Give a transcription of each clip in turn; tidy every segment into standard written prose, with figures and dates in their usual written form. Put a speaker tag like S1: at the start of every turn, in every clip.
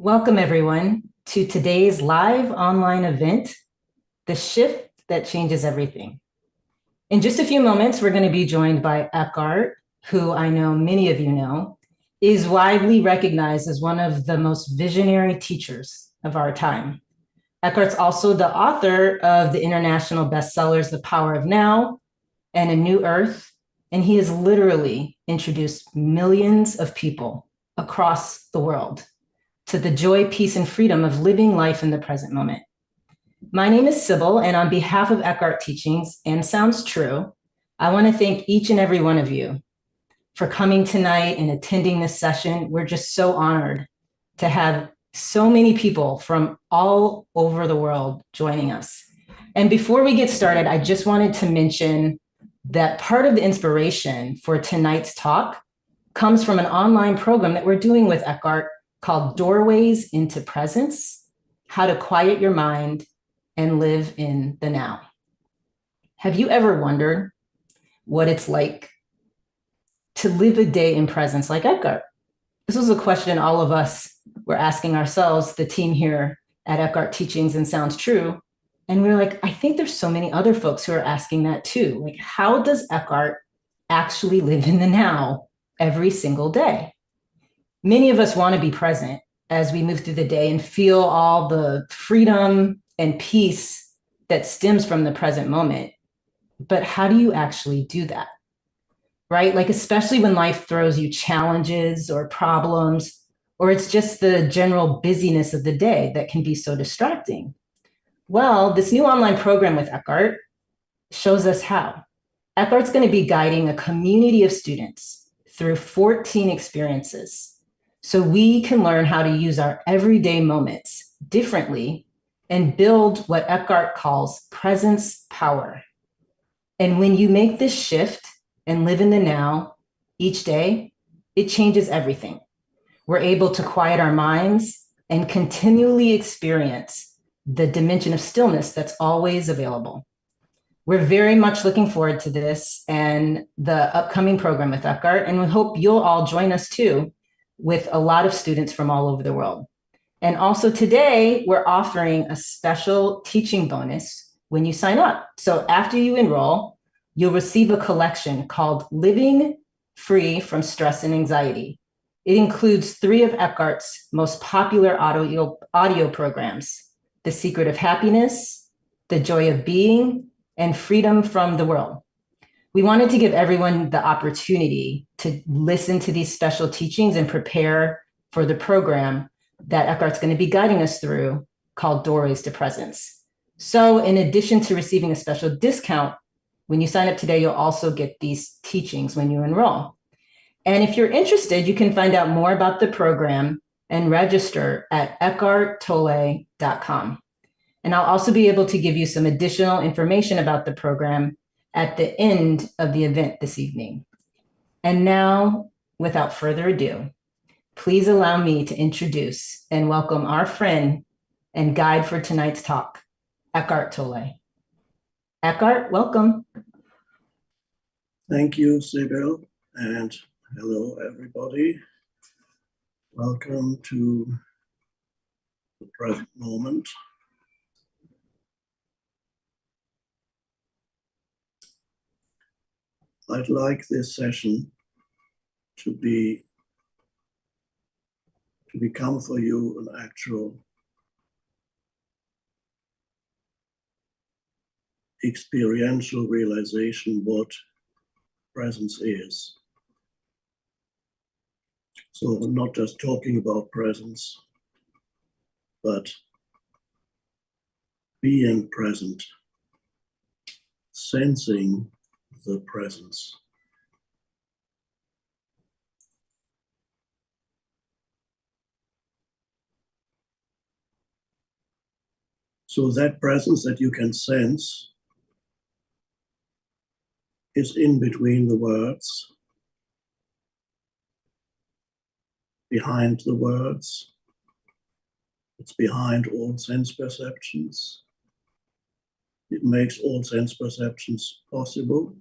S1: Welcome, everyone, to today's live online event, The Shift That Changes Everything. In just a few moments, we're going to be joined by Eckhart, who I know many of you know, is widely recognized as one of the most visionary teachers of our time. Eckhart's also the author of the international bestsellers, The Power of Now and A New Earth, and he has literally introduced millions of people across the world to the joy, peace, and freedom of living life in the present moment. My name is Sybil, and on behalf of Eckhart Teachings and Sounds True, I want to thank each and every one of you for coming tonight and attending this session. We're just so honored to have so many people from all over the world joining us. And before we get started, I just wanted to mention that part of the inspiration for tonight's talk comes from an online program that we're doing with Eckhart called Doorways into Presence: How to Quiet Your Mind and Live in the Now. Have you ever wondered what it's like to live a day in presence like Eckhart? This was a question all of us were asking ourselves, the team here at Eckhart Teachings and Sounds True. And we're like, I think there's so many other folks who are asking that too. Like, how does Eckhart actually live in the now every single day? Many of us want to be present as we move through the day and feel all the freedom and peace that stems from the present moment. But how do you actually do that? Right? Like, especially when life throws you challenges or problems, or it's just the general busyness of the day that can be so distracting. Well, this new online program with Eckhart shows us how. Eckhart's going to be guiding a community of students through 14 experiences, so we can learn how to use our everyday moments differently and build what Eckhart calls presence power. And when you make this shift and live in the now each day, it changes everything. We're able to quiet our minds and continually experience the dimension of stillness that's always available. We're very much looking forward to this and the upcoming program with Eckhart, and we hope you'll all join us too, with a lot of students from all over the world. And also today, we're offering a special teaching bonus when you sign up. So after you enroll, you'll receive a collection called Living Free from Stress and Anxiety. It includes 3 of Eckhart's most popular audio programs: The Secret of Happiness, The Joy of Being, and Freedom from the World. We wanted to give everyone the opportunity to listen to these special teachings and prepare for the program that Eckhart's going to be guiding us through, called Doorways to Presence. So in addition to receiving a special discount, when you sign up today, you'll also get these teachings when you enroll. And if you're interested, you can find out more about the program and register at eckharttolle.com. And I'll also be able to give you some additional information about the program at the end of the event this evening. And now, without further ado, please allow me to introduce and welcome our friend and guide for tonight's talk, Eckhart Tolle. Eckhart, welcome.
S2: Thank you, Sybil, and hello, everybody. Welcome to the present moment. I'd like this session to become for you an actual experiential realization what presence is. So I'm not just talking about presence, but being present, sensing the presence. So that presence that you can sense is in between the words, behind the words. It's behind all sense perceptions. It makes all sense perceptions possible.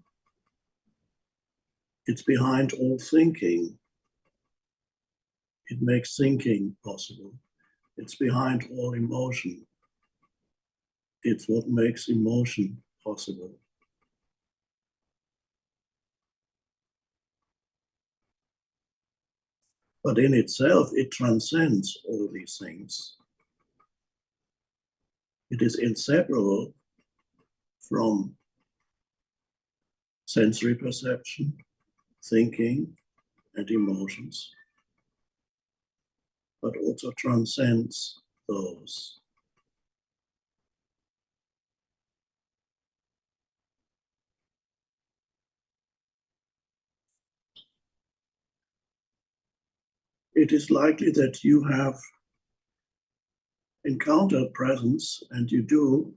S2: It's behind all thinking. It makes thinking possible. It's behind all emotion. It's what makes emotion possible. But in itself, it transcends all these things. It is inseparable from sensory perception, thinking, and emotions, but also transcends those. It is likely that you have encountered presence, and you do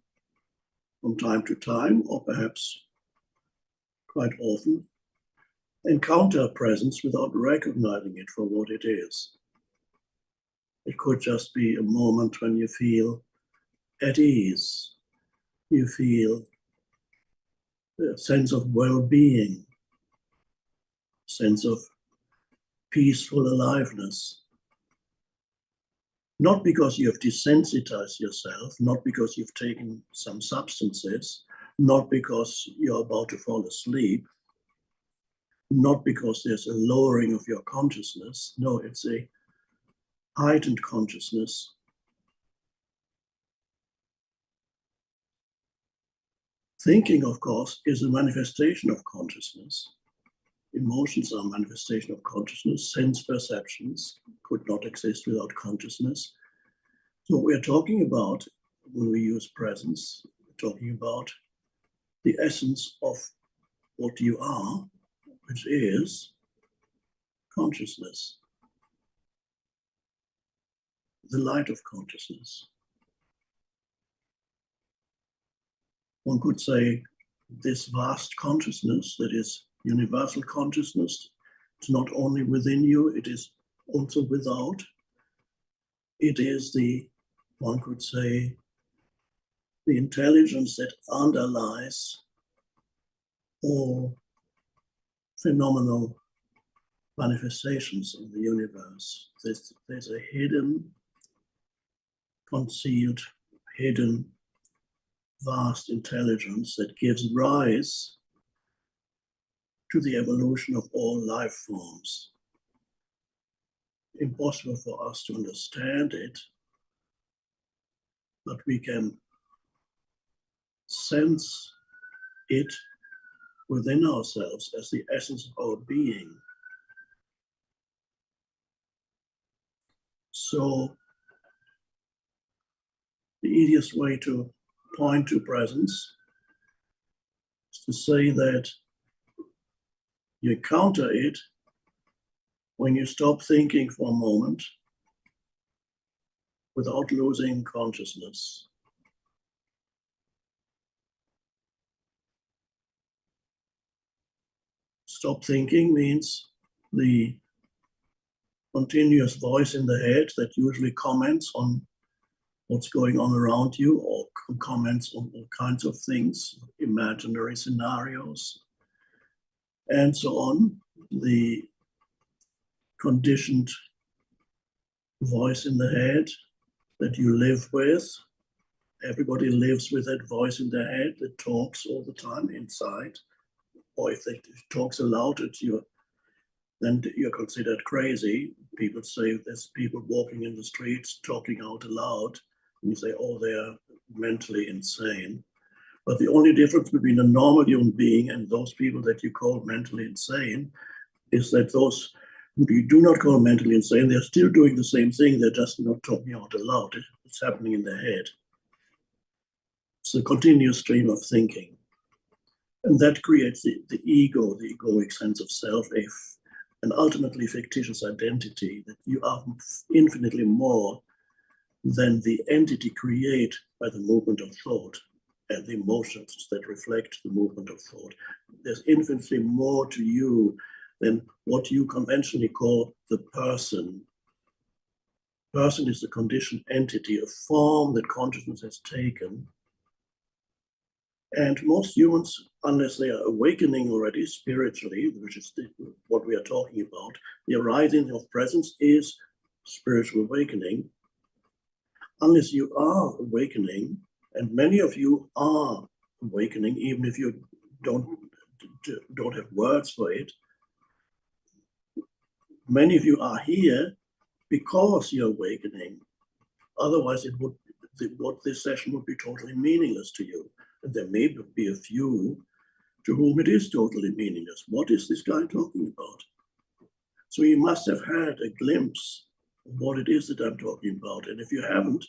S2: from time to time, or perhaps quite often, encounter presence without recognizing it for what it is. It could just be a moment when you feel at ease, you feel a sense of well-being, sense of peaceful aliveness. Not because you have desensitized yourself, not because you've taken some substances, not because you're about to fall asleep, not because there's a lowering of your consciousness. No, it's a heightened consciousness. Thinking, of course, is a manifestation of consciousness. Emotions are a manifestation of consciousness. Sense perceptions could not exist without consciousness. So what we're talking about when we use presence, we're talking about the essence of what you are, which is consciousness, the light of consciousness. One could say this vast consciousness that is universal consciousness, it's not only within you, it is also without. It is the, one could say, the intelligence that underlies all phenomenal manifestations in the universe. There's a hidden, concealed, hidden, vast intelligence that gives rise to the evolution of all life forms. Impossible for us to understand it, but we can sense it within ourselves as the essence of our being. So the easiest way to point to presence is to say that you encounter it when you stop thinking for a moment without losing consciousness. Stop thinking means the continuous voice in the head that usually comments on what's going on around you or comments on all kinds of things, imaginary scenarios, and so on. The conditioned voice in the head that you live with. Everybody lives with that voice in their head that talks all the time inside. Or if it talks aloud at you, then you're considered crazy. People say there's people walking in the streets talking out aloud, and you say, oh, they're mentally insane. But the only difference between a normal human being and those people that you call mentally insane is that those who you do not call mentally insane, they're still doing the same thing, they're just not talking out aloud. It's happening in their head. It's a continuous stream of thinking. And that creates the ego, the egoic sense of self, an ultimately fictitious identity that you are infinitely more than the entity created by the movement of thought and the emotions that reflect the movement of thought. There's infinitely more to you than what you conventionally call the person. Person is the conditioned entity, a form that consciousness has taken. And most humans, unless they are awakening already spiritually, which is what we are talking about, the arising of presence is spiritual awakening. unless you are awakening, and many of you are awakening, even if you don't have words for it, many of you are here because you're awakening. Otherwise, what this session would be totally meaningless to you. And there may be a few to whom it is totally meaningless. What is this guy talking about? So you must have had a glimpse of what it is that I'm talking about. And if you haven't,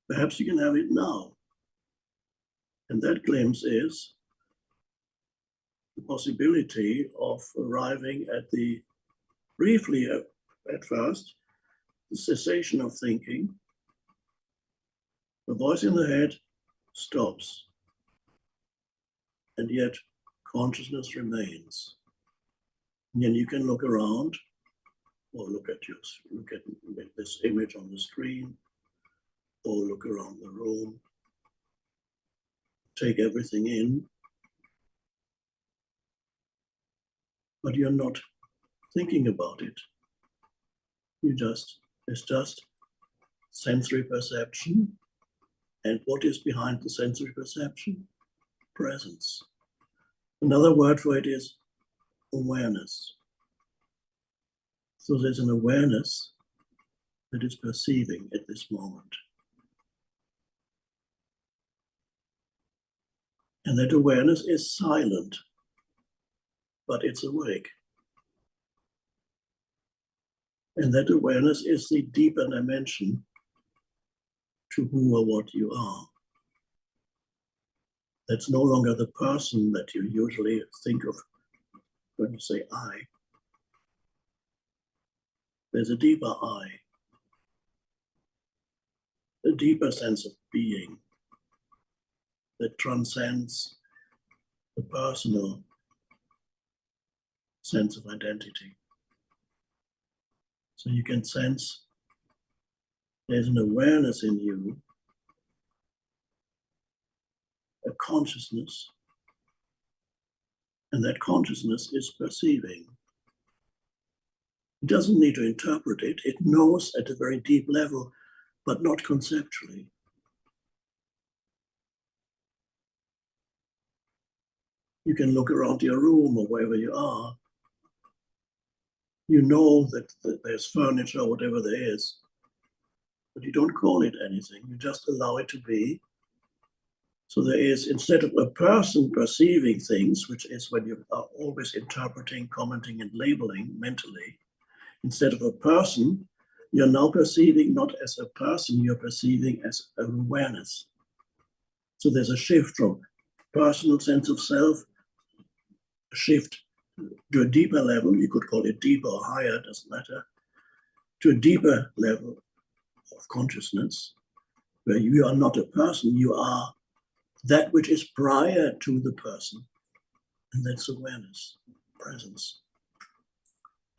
S2: perhaps you can have it now. And that glimpse is the possibility of arriving at the, briefly at first, the cessation of thinking. The voice in the head stops, and yet consciousness remains. And then you can look around, or look at this image on the screen, or look around the room, take everything in, but you're not thinking about it. It's just sensory perception. And what is behind the sensory perception? Presence. Another word for it is awareness. So there's an awareness that is perceiving at this moment. And that awareness is silent, but it's awake. And that awareness is the deeper dimension to who or what you are. That's no longer the person that you usually think of when you say I. There's a deeper I, a deeper sense of being that transcends the personal sense of identity. So you can sense there's an awareness in you, a consciousness, and that consciousness is perceiving. It doesn't need to interpret it. It knows at a very deep level, but not conceptually. You can look around your room or wherever you are. You know that there's furniture or whatever there is, but you don't call it anything. You just allow it to be. So there is, instead of a person perceiving things, which is when you are always interpreting, commenting, and labeling mentally, instead of a person, you're now perceiving not as a person, you're perceiving as an awareness. So there's a shift from personal sense of self, a shift to a deeper level, you could call it deeper or higher, doesn't matter, to a deeper level of consciousness, where you are not a person, you are that which is prior to the person. And that's awareness, presence.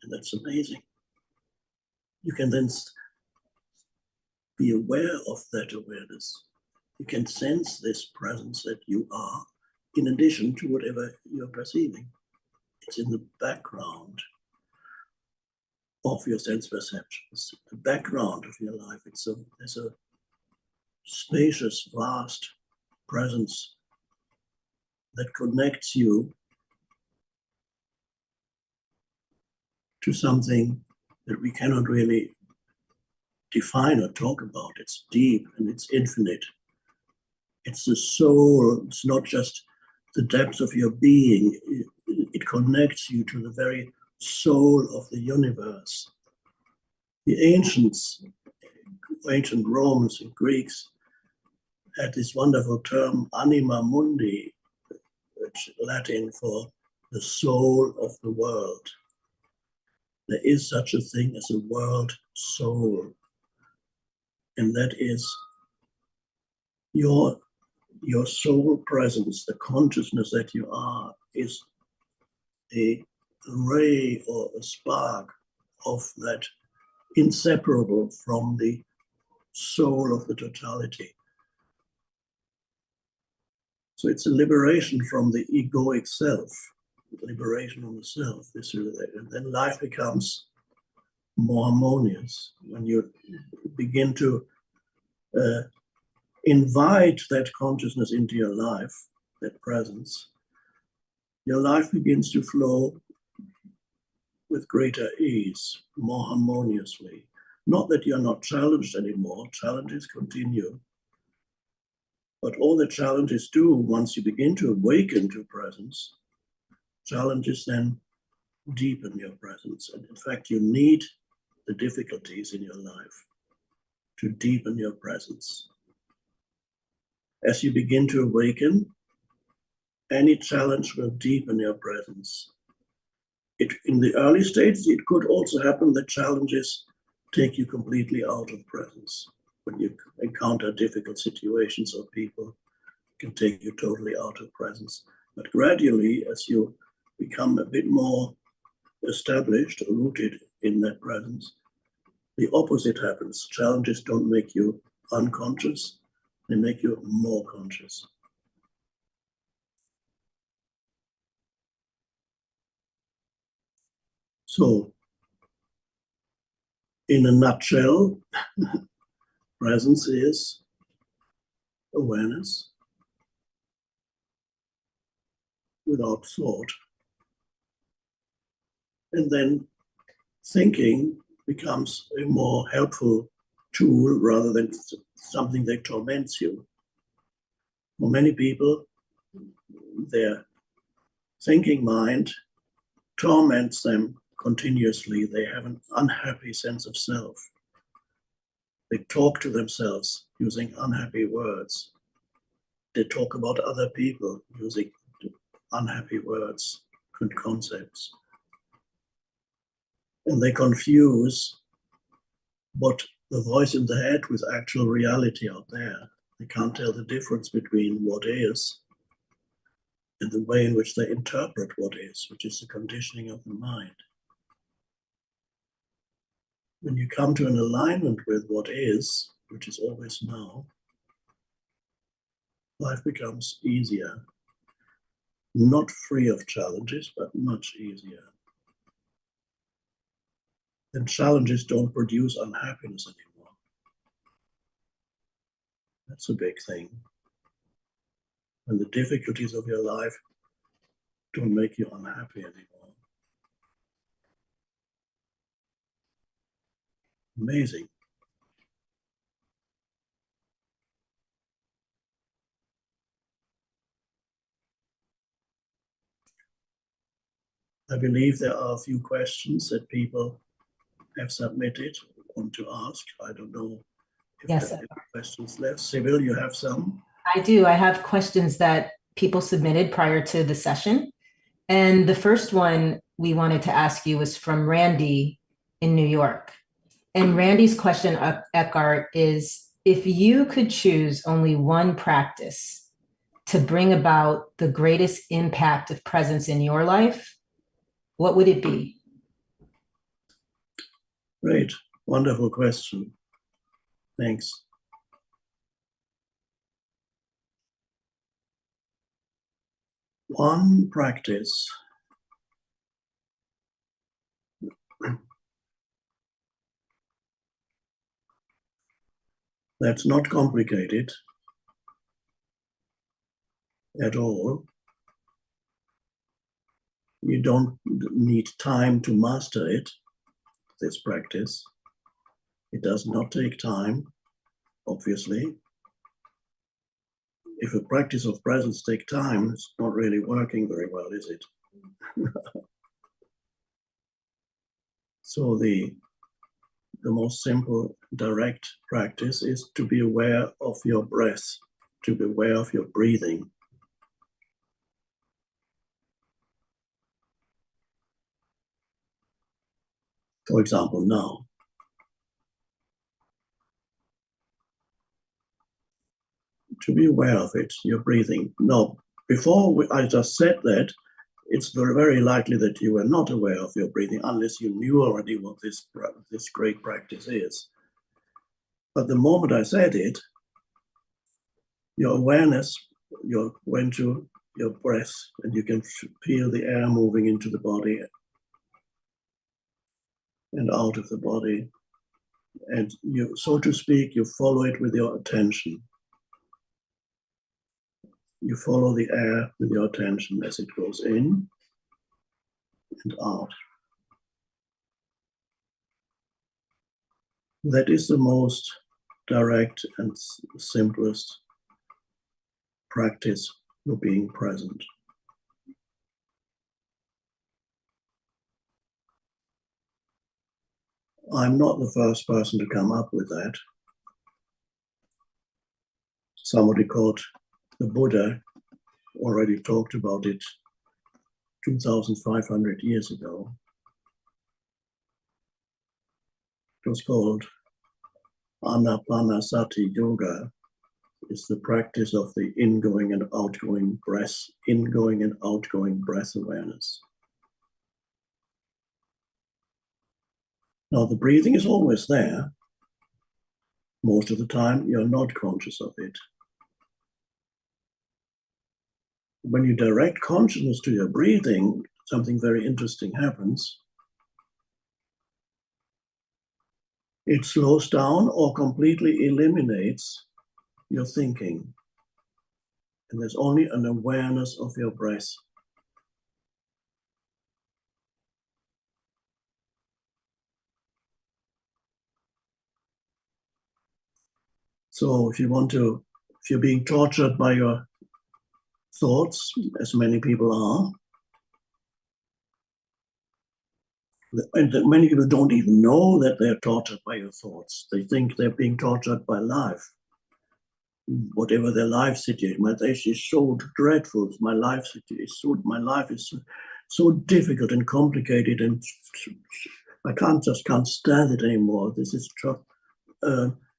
S2: And that's amazing. You can then be aware of that awareness. You can sense this presence that you are, in addition to whatever you're perceiving. It's in the background of your sense perceptions, the background of your life. There's a spacious, vast presence that connects you to something that we cannot really define or talk about. It's deep and it's infinite. It's the soul. It's not just the depth of your being. It connects you to the very soul of the universe. The ancient Romans and Greeks had this wonderful term, anima mundi, which is Latin for the soul of the world. There is such a thing as a world soul. And that is your soul presence, the consciousness that you are, is a ray or a spark of that inseparable from the soul of the totality. So it's a liberation from the egoic self, liberation from the self. And then life becomes more harmonious when you begin to invite that consciousness into your life, that presence, your life begins to flow with greater ease, more harmoniously. Not that you're not challenged anymore, challenges continue. But all the challenges do, once you begin to awaken to presence, challenges then deepen your presence. And in fact, you need the difficulties in your life to deepen your presence. As you begin to awaken, any challenge will deepen your presence. In the early stages, it could also happen that challenges take you completely out of presence. When you encounter difficult situations or people, it can take you totally out of presence. But gradually, as you become a bit more established, rooted in that presence, the opposite happens. Challenges don't make you unconscious, they make you more conscious. So, in a nutshell, presence is awareness without thought. And then thinking becomes a more helpful tool rather than something that torments you. For many people, their thinking mind torments them continuously. They have an unhappy sense of self. They talk to themselves using unhappy words. They talk about other people using unhappy words and concepts. And they confuse what the voice in the head with actual reality out there. They can't tell the difference between what is and the way in which they interpret what is, which is the conditioning of the mind. When you come to an alignment with what is, which is always now, life becomes easier. Not free of challenges, but much easier. And challenges don't produce unhappiness anymore. That's a big thing. When the difficulties of your life don't make you unhappy anymore. Amazing. I believe there are a few questions that people have submitted, want to ask. I don't know if
S1: Yes,
S2: there are any questions left. Sybil, you have some?
S1: I do. I have questions that people submitted prior to the session. And the first one we wanted to ask you was from Randy in New York. And Randy's question, Eckhart, is if you could choose only one practice to bring about the greatest impact of presence in your life, what would it be?
S2: Great, wonderful question. Thanks. One practice that's not complicated at all. You don't need time to master it, this practice. It does not take time, obviously. If a practice of presence takes time, it's not really working very well, is it? So the most simple, direct practice is to be aware of your breath, to be aware of your breathing. For example, now. To be aware of it, your breathing. No, I just said that, it's very, very likely that you were not aware of your breathing unless you knew already what this great practice is. But the moment I said it, your awareness, went to your breath, and you can feel the air moving into the body and out of the body. And you, so to speak, you follow it with your attention. You follow the air with your attention as it goes in and out. That is the most direct and simplest practice for being present. I'm not the first person to come up with that. Somebody called the Buddha already talked about it 2,500 years ago. It was called Anapanasati Yoga. It's the practice of the ingoing and outgoing breath, ingoing and outgoing breath awareness. Now, the breathing is always there. Most of the time, you're not conscious of it. When you direct consciousness to your breathing, something very interesting happens. It slows down or completely eliminates your thinking. And there's only an awareness of your breath. So if you're being tortured by your thoughts, as many people are, and many people don't even know that they're tortured by your thoughts. They think they're being tortured by life. Whatever their life situation, my life is so dreadful. My life is so difficult and complicated, and I can't stand it anymore. This is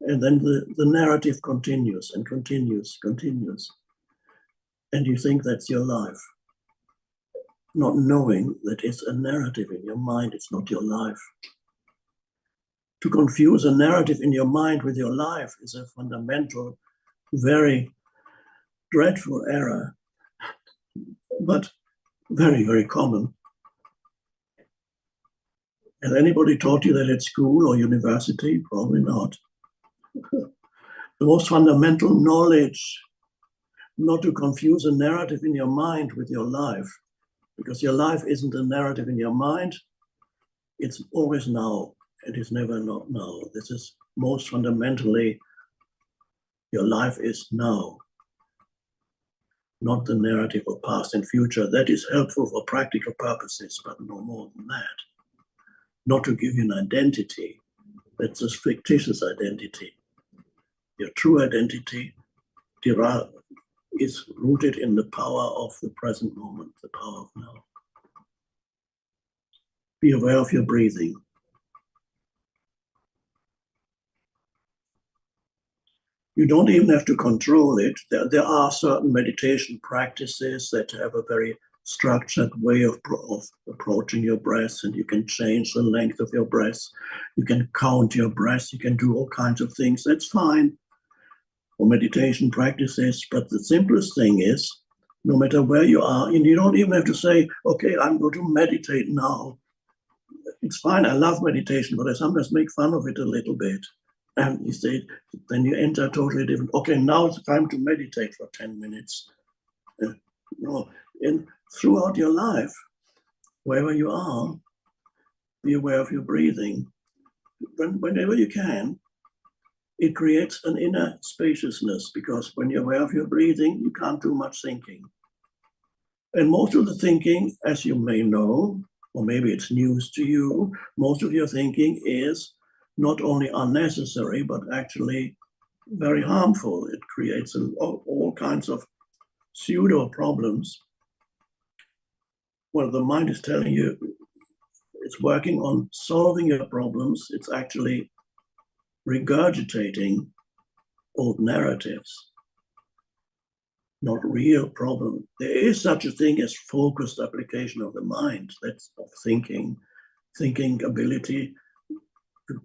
S2: and then the narrative continues and continues, and you think that's your life, not knowing that it's a narrative in your mind. It's not your life. To confuse a narrative in your mind with your life is a fundamental, very dreadful error, but very, very common. Has anybody taught you that at school or university? Probably not. The most fundamental knowledge, not to confuse a narrative in your mind with your life, because your life isn't a narrative in your mind. It's always now. It is never not now. This is most fundamentally, your life is now, not the narrative of past and future. That is helpful for practical purposes, but no more than that. Not to give you an identity. That's a fictitious identity. Your true identity is rooted in the power of the present moment, the power of now. Be aware of your breathing. You don't even have to control it. There are certain meditation practices that have a very structured way of approaching your breath, and you can change the length of your breath. You can count your breath. You can do all kinds of things. That's fine for meditation practices. But the simplest thing is, no matter where you are, and you don't even have to say, okay, I'm going to meditate now. It's fine. I love meditation, but I sometimes make fun of it a little bit. And you say, then you enter totally different. Okay, now it's time to meditate for 10 minutes. And throughout your life, wherever you are, be aware of your breathing. Whenever you can, it creates an inner spaciousness, because when you're aware of your breathing, you can't do much thinking. And most of the thinking, as you may know, or maybe it's news to you, most of your thinking is not only unnecessary, but actually very harmful. It creates all kinds of pseudo problems. Well, the mind is telling you it's working on solving your problems. It's actually regurgitating old narratives, not real problem. There is such a thing as focused application of the mind. That's of thinking. Thinking ability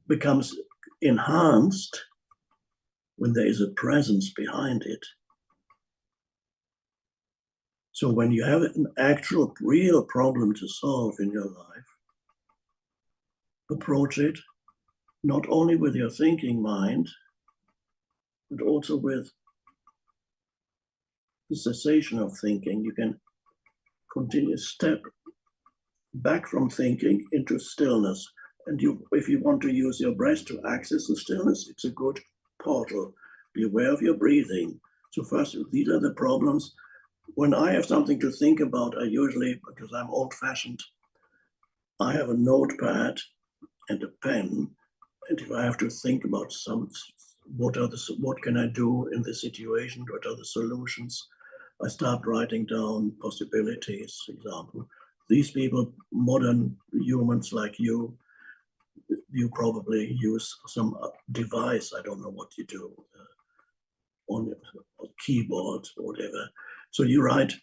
S2: becomes enhanced when there is a presence behind it. So when you have an actual, real problem to solve in your life, approach it not only with your thinking mind, but also with the cessation of thinking. You can continue step back from thinking into stillness. And if you want to use your breath to access the stillness, it's a good portal. Be aware of your breathing. So first, these are the problems. When I have something to think about, I usually, because I'm old-fashioned, I have a notepad and a pen. And if I have to think about what can I do in this situation? What are the solutions? I start writing down possibilities, for example. These people, modern humans like you probably use some device, I don't know what you do, on a keyboard or whatever. So you write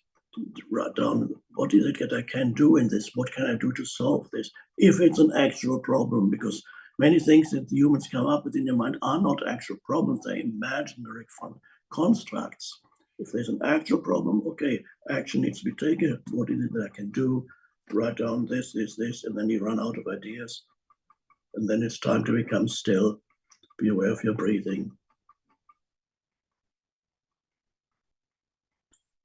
S2: down, what is it that I can do in this? What can I do to solve this? If it's an actual problem, because many things that humans come up with in their mind are not actual problems, they're imaginary constructs. If there's an actual problem, okay, action needs to be taken. What is it that I can do? Write down this, and then you run out of ideas. And then it's time to become still. Be aware of your breathing.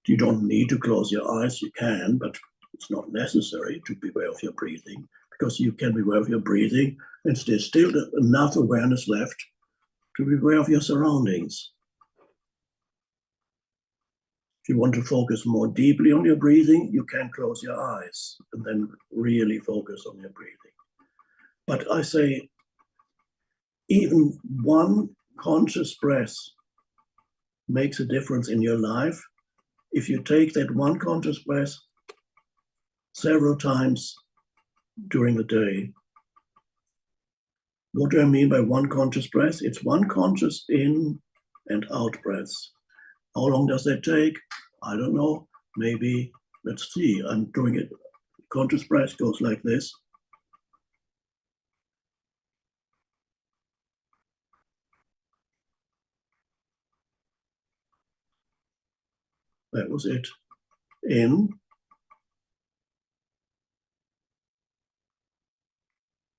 S2: You don't need to close your eyes, you can, but it's not necessary to be aware of your breathing, because you can be aware of your breathing and there's still enough awareness left to be aware of your surroundings. If you want to focus more deeply on your breathing, you can close your eyes and then really focus on your breathing. But I say, even one conscious breath makes a difference in your life. If you take that one conscious breath several times during the day. What do I mean by one conscious breath? It's one conscious in and out breaths. How long does that take? I don't know. Maybe, let's see, I'm doing it. Conscious breath goes like this. That was it. In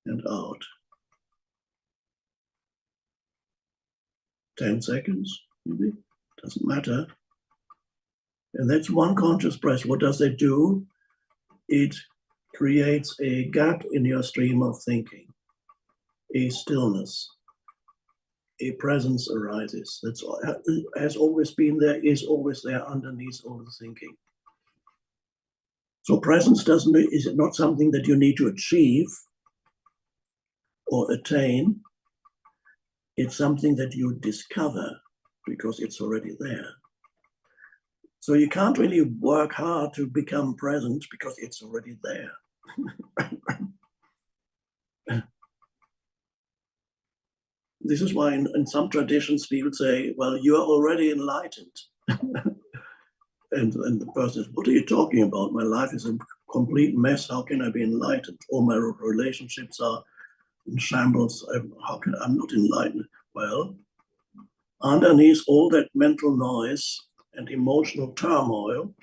S2: and out. 10 seconds, maybe. Doesn't matter. And that's one conscious breath. What does it do? It creates a gap in your stream of thinking, a stillness, a presence arises. That's has always been there, is always there underneath all the thinking. So presence is not something that you need to achieve or attain. It's something that you discover because it's already there. So you can't really work hard to become present because it's already there. This is why in some traditions people say, well, you are already enlightened. And the person says, what are you talking about? My life is a complete mess. How can I be enlightened? All my relationships are in shambles. I'm not enlightened. Well, underneath all that mental noise and emotional turmoil,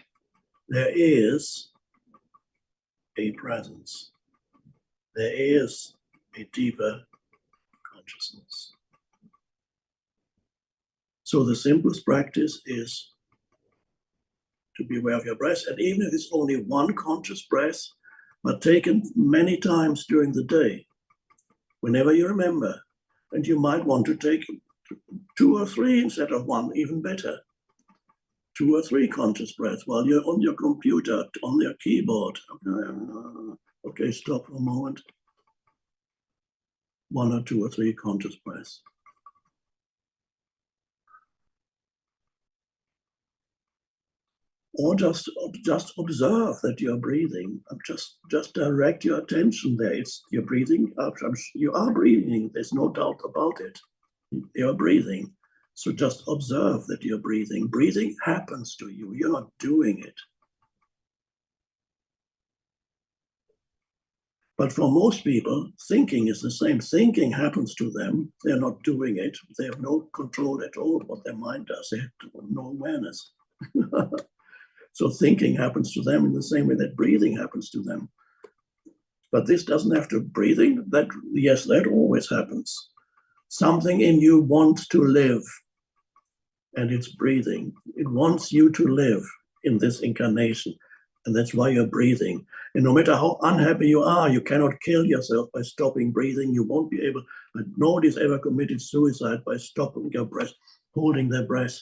S2: there is a presence. There is a deeper consciousness. So the simplest practice is to be aware of your breath. And even if it's only one conscious breath, but taken many times during the day, whenever you remember, and you might want to take 2 or 3 instead of 1, even better. 2 or 3 conscious breaths while you're on your computer, on your keyboard. Okay, stop for a moment. 1 or 2 or 3 conscious breaths. Or just observe that you're breathing. Just direct your attention there. You're breathing. You are breathing. There's no doubt about it. You're breathing. So just observe that you're breathing. Breathing happens to you. You're not doing it. But for most people, thinking is the same. Thinking happens to them. They're not doing it. They have no control at all what their mind does. They have no awareness. So thinking happens to them in the same way that breathing happens to them. But this doesn't have to breathing. That, yes, that always happens. Something in you wants to live, and it's breathing. It wants you to live in this incarnation, and that's why you're breathing. And no matter how unhappy you are, you cannot kill yourself by stopping breathing. You won't be able, but nobody's ever committed suicide by stopping your breath, holding their breath.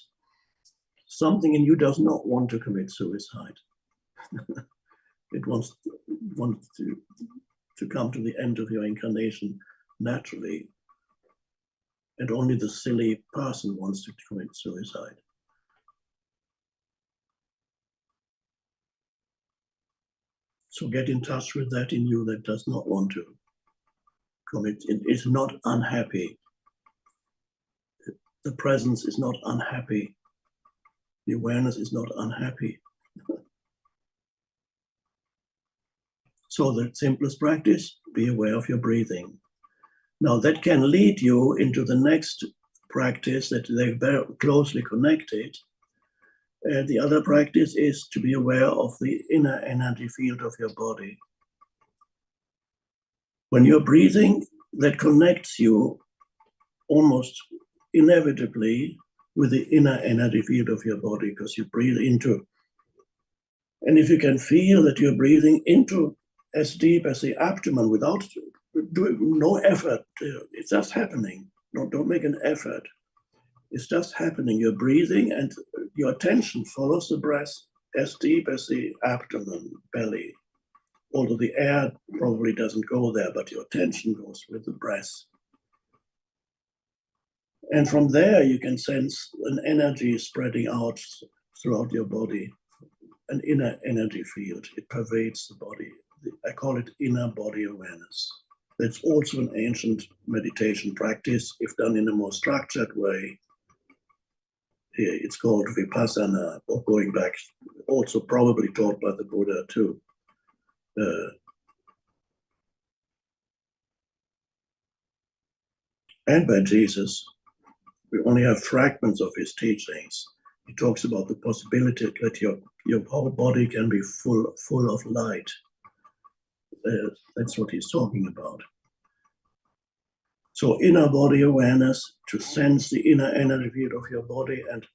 S2: Something in you does not want to commit suicide. It wants to come to the end of your incarnation naturally. And only the silly person wants to commit suicide. So get in touch with that in you that does not want to commit. It is not unhappy. The presence is not unhappy. The awareness is not unhappy. So the simplest practice, be aware of your breathing. Now that can lead you into the next practice that they're very closely connected. The other practice is to be aware of the inner energy field of your body. When you're breathing, that connects you almost inevitably with the inner energy field of your body, because you breathe into. And if you can feel that you're breathing into as deep as the abdomen without doing no effort, it's just happening. No, don't make an effort. It's just happening. You're breathing and your attention follows the breath as deep as the abdomen, belly. Although the air probably doesn't go there, but your attention goes with the breath. And from there, you can sense an energy spreading out throughout your body, an inner energy field. It pervades the body. I call it inner body awareness. That's also an ancient meditation practice, if done in a more structured way. It's called vipassana, or going back, also probably taught by the Buddha too. And by Jesus. We only have fragments of his teachings. He talks about the possibility that your whole body can be full of light. That's what he's talking about. So inner body awareness, to sense the inner energy field of your body, and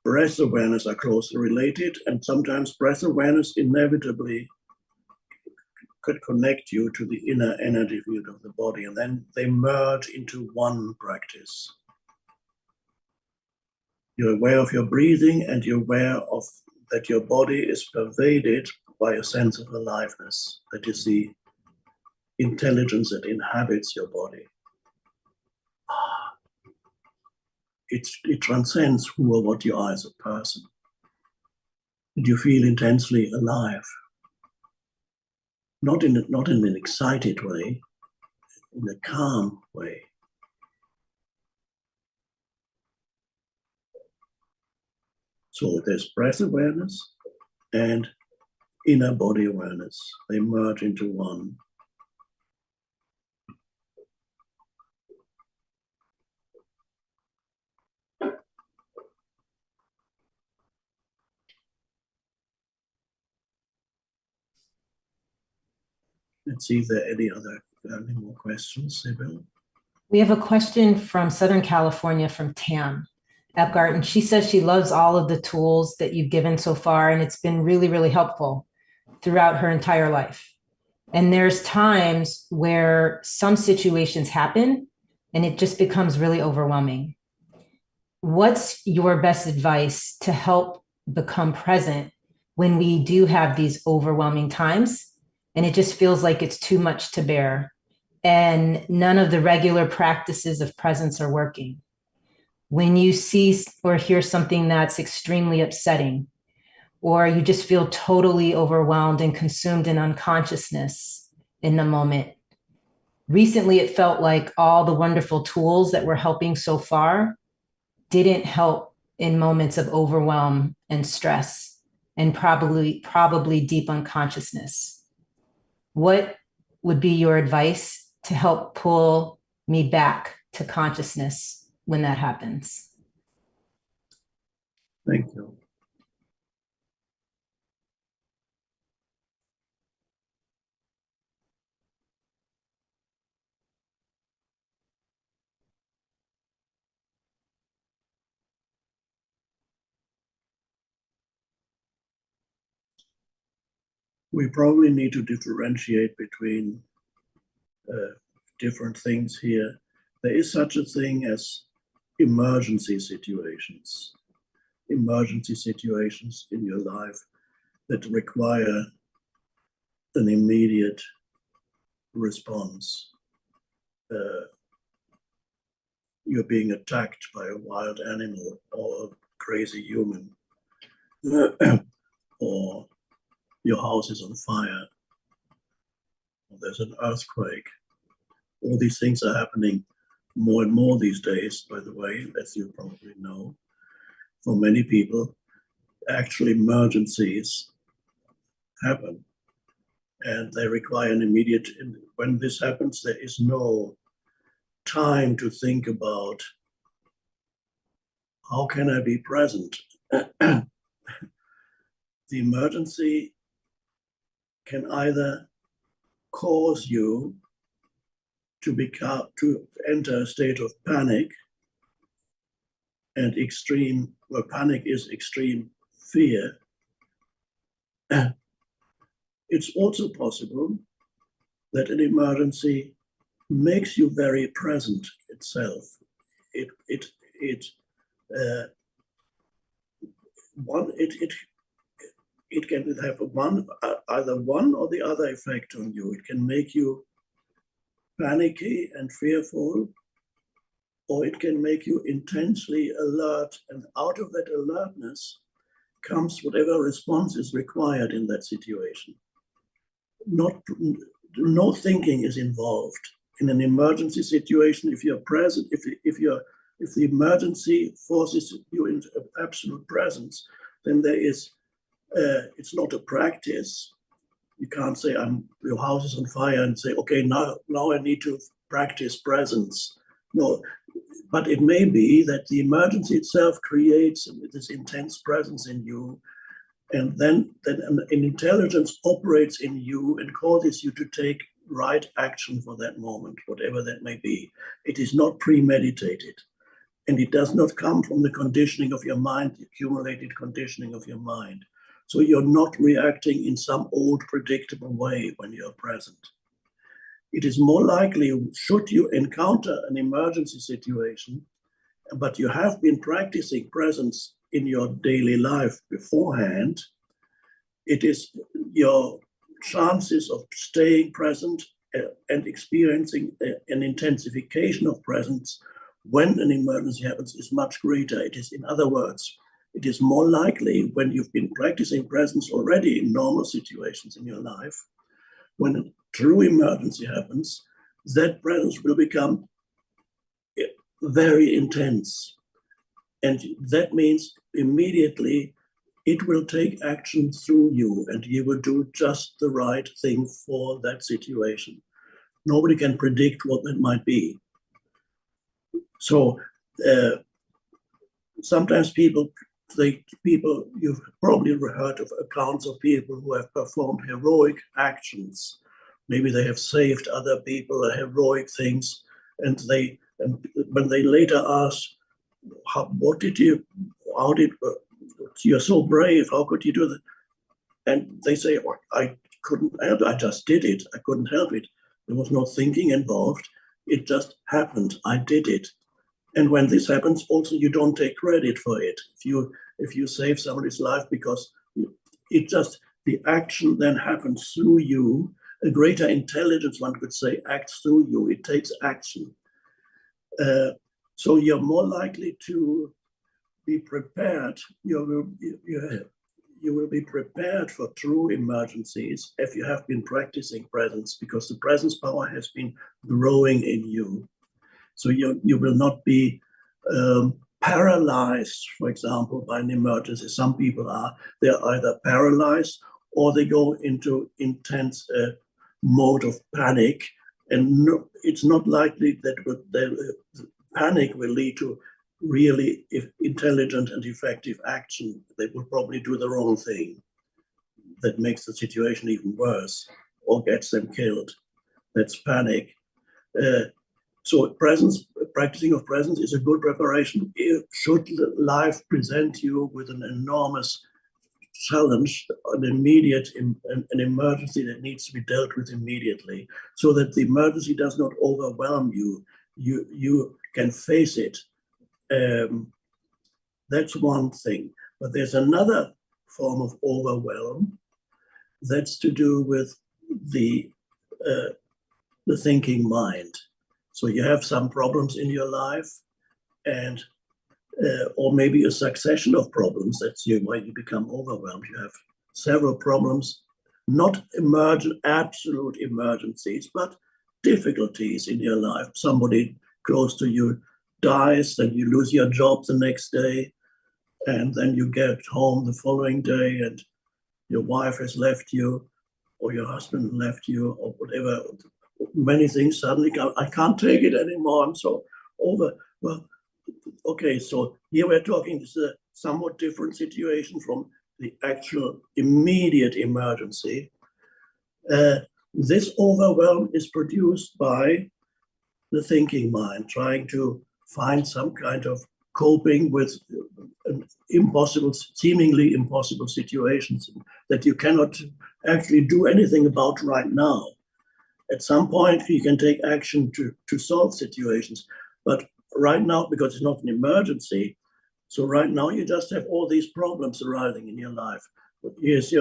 S2: breath awareness are closely related, and sometimes breath awareness inevitably could connect you to the inner energy field of the body, and then they merge into one practice. You're aware of your breathing, and you're aware of that your body is pervaded by a sense of aliveness. That is the intelligence that inhabits your body. It transcends who or what you are as a person. And you feel intensely alive. Not in an excited way, in a calm way. So there's breath awareness and inner body awareness. They merge into one. Let's see if there are any more questions, Sibyl.
S1: We have a question from Southern California from Tam Eckhart, and she says she loves all of the tools that you've given so far, and it's been really, really helpful throughout her entire life. And there's times where some situations happen and it just becomes really overwhelming. What's your best advice to help become present when we do have these overwhelming times and it just feels like it's too much to bear and none of the regular practices of presence are working? When you see or hear something that's extremely upsetting, or you just feel totally overwhelmed and consumed in unconsciousness in the moment. Recently, it felt like all the wonderful tools that were helping so far didn't help in moments of overwhelm and stress and probably deep unconsciousness. What would be your advice to help pull me back to consciousness when that happens?
S2: Thank you. we probably need to differentiate between different things here. There is such a thing as emergency situations. Emergency situations in your life that require an immediate response. You're being attacked by a wild animal or a crazy human, or your house is on fire, or there's an earthquake. All these things are happening more and more these days, by the way, as you probably know. For many people, actually emergencies happen and they require an immediate, when this happens, there is no time to think about how can I be present. The emergency can either cause you to enter a state of panic and extreme, where panic is extreme fear. It's also possible that an emergency makes you very present itself. It can have either one or the other effect on you. It can make you panicky and fearful, or it can make you intensely alert, and out of that alertness comes whatever response is required in that situation. No thinking is involved. In an emergency situation, if you're present, if the emergency forces you into absolute presence, then there is, it's not a practice. You can't say, your house is on fire and say, okay, now I need to practice presence. No, but it may be that the emergency itself creates this intense presence in you, and then an intelligence operates in you and causes you to take right action for that moment, whatever that may be. It is not premeditated, and it does not come from the conditioning of your mind, the accumulated conditioning of your mind. So you're not reacting in some old predictable way when you're present. It is more likely, should you encounter an emergency situation, but you have been practicing presence in your daily life beforehand, it is your chances of staying present and experiencing an intensification of presence when an emergency happens is much greater. It is, in other words, it is more likely when you've been practicing presence already in normal situations in your life, when a true emergency happens, that presence will become very intense. And that means immediately it will take action through you, and you will do just the right thing for that situation. Nobody can predict what that might be. So sometimes you've probably heard of accounts of people who have performed heroic actions. Maybe they have saved other people, heroic things, and when they later ask, you're so brave, how could you do that? And they say, oh, I couldn't help it, I just did it, I couldn't help it. There was no thinking involved, it just happened, I did it. And when this happens, also you don't take credit for it. If you save somebody's life, because the action then happens through you, a greater intelligence, one could say, acts through you, it takes action. So you're more likely to be prepared. You will be prepared for true emergencies if you have been practicing presence, because the presence power has been growing in you. So you will not be paralyzed, for example, by an emergency. Some people they're either paralyzed or they go into intense mode of panic, and it's not likely that panic will lead to really intelligent and effective action. They will probably do the wrong thing that makes the situation even worse or gets them killed. That's panic. So practicing of presence is a good preparation. Should life present you with an enormous challenge, an an emergency that needs to be dealt with immediately, so that the emergency does not overwhelm you. You can face it. That's one thing. But there's another form of overwhelm that's to do with the thinking mind. So you have some problems in your life, and or maybe a succession of problems. That's why you become overwhelmed. You have several problems, not absolute emergencies, but difficulties in your life. Somebody close to you dies, then you lose your job the next day, and then you get home the following day, and your wife has left you, or your husband left you, or whatever. Many things suddenly come. I can't take it anymore. I'm so over. Well, okay, so here we're talking, this is a somewhat different situation from the actual immediate emergency. This overwhelm is produced by the thinking mind, trying to find some kind of coping with seemingly impossible situations that you cannot actually do anything about right now. At some point, you can take action to solve situations, but right now, because it's not an emergency, so right now you just have all these problems arising in your life. Here's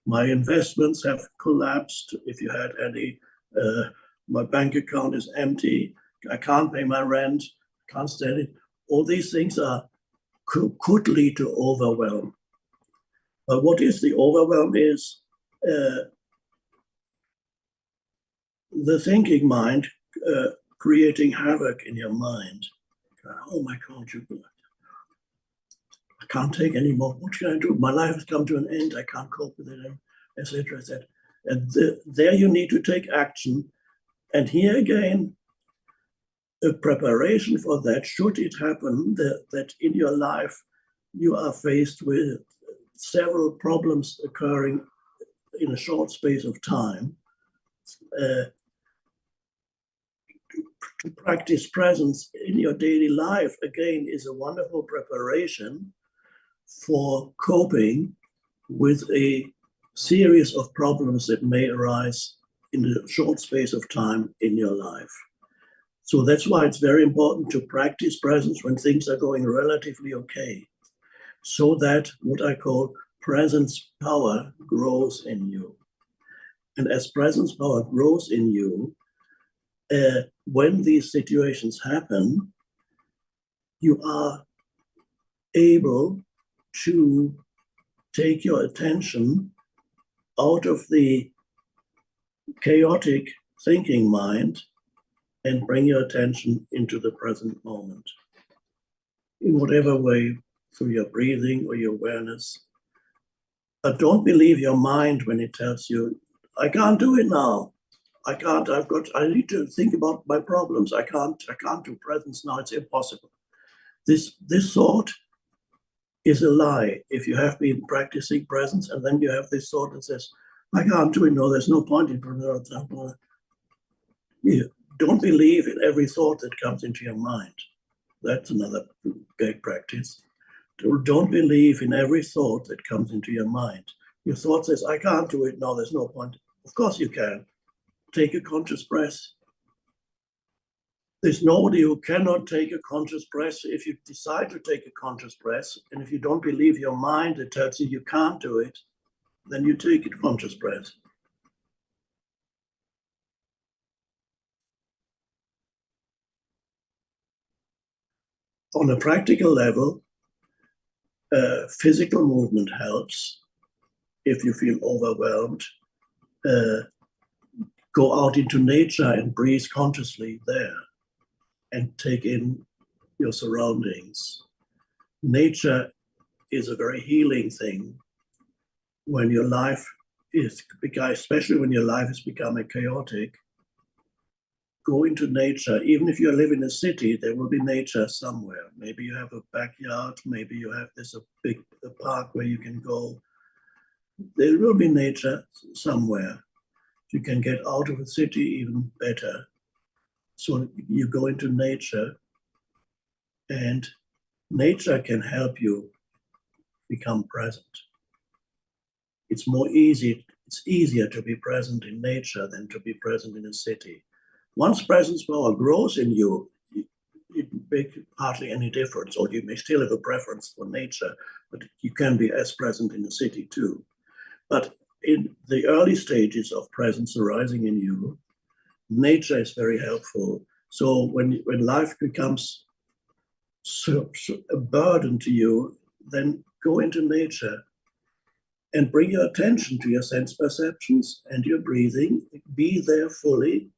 S2: my investments have collapsed. If you had any, my bank account is empty. I can't pay my rent. Can't stand it. All these things could lead to overwhelm. But what is the overwhelm is the thinking mind creating havoc in your mind. Oh my God, I can't take anymore. What can I do? My life has come to an end. I can't cope with it, etc., etc. And there you need to take action. And here again, a preparation for that, should it happen that in your life you are faced with several problems occurring in a short space of time, to practice presence in your daily life, again, is a wonderful preparation for coping with a series of problems that may arise in a short space of time in your life. So that's why it's very important to practice presence when things are going relatively okay, so that what I call presence power grows in you. And as presence power grows in you, when these situations happen, you are able to take your attention out of the chaotic thinking mind and bring your attention into the present moment in whatever way, through your breathing or your awareness. But don't believe your mind when it tells you, I can't do it now. I can't, I need to think about my problems. I can't do presence now, it's impossible. This thought is a lie. If you have been practicing presence and then you have this thought that says, I can't do it, no, there's no point in example. You don't believe in every thought that comes into your mind. That's another big practice. Don't believe in every thought that comes into your mind. Your thought says, I can't do it, no, there's no point. Of course you can. Take a conscious breath. There's nobody who cannot take a conscious breath. If you decide to take a conscious breath, and if you don't believe your mind that tells you you can't do it, then you take a conscious breath. On a practical level, physical movement helps. If you feel overwhelmed, go out into nature and breathe consciously there and take in your surroundings. Nature is a very healing thing when your life is, especially when your life is becoming chaotic. Go into nature. Even if you live in a city, there will be nature somewhere. Maybe you have a backyard, maybe you have a big park where you can go. There will be nature somewhere. You can get out of the city, even better. So you go into nature, and nature can help you become present. it's easier to be present in nature than to be present in a city. Once presence power grows in you, it makes hardly any difference, or you may still have a preference for nature, but you can be as present in a city too. But in the early stages of presence arising in you, nature is very helpful. So when life becomes a burden to you, then go into nature and bring your attention to your sense perceptions and your breathing. Be there fully,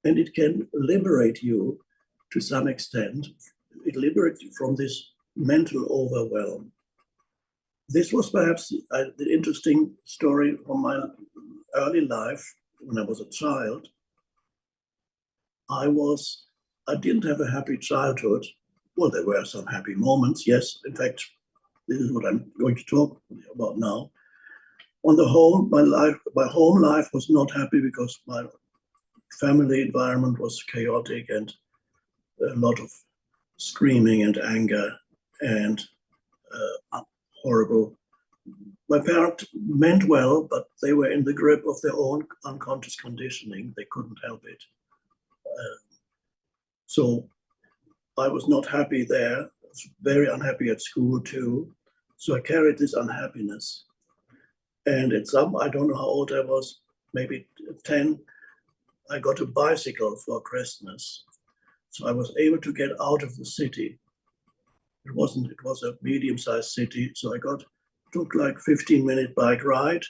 S2: and it can liberate you to some extent. It liberates you from this mental overwhelm. This was perhaps the interesting story from my early life. When I was a child, I didn't have a happy childhood. Well, there were some happy moments, yes. In fact, this is what I'm going to talk about now. On the whole, my home life was not happy because my family environment was chaotic and a lot of screaming and anger and horrible. My parents meant well, but they were in the grip of their own unconscious conditioning. They couldn't help it. So I was not happy there. I was very unhappy at school too. So I carried this unhappiness. And I don't know how old I was, maybe 10, I got a bicycle for Christmas. So I was able to get out of the city. It was a medium-sized city. So took like 15-minute bike ride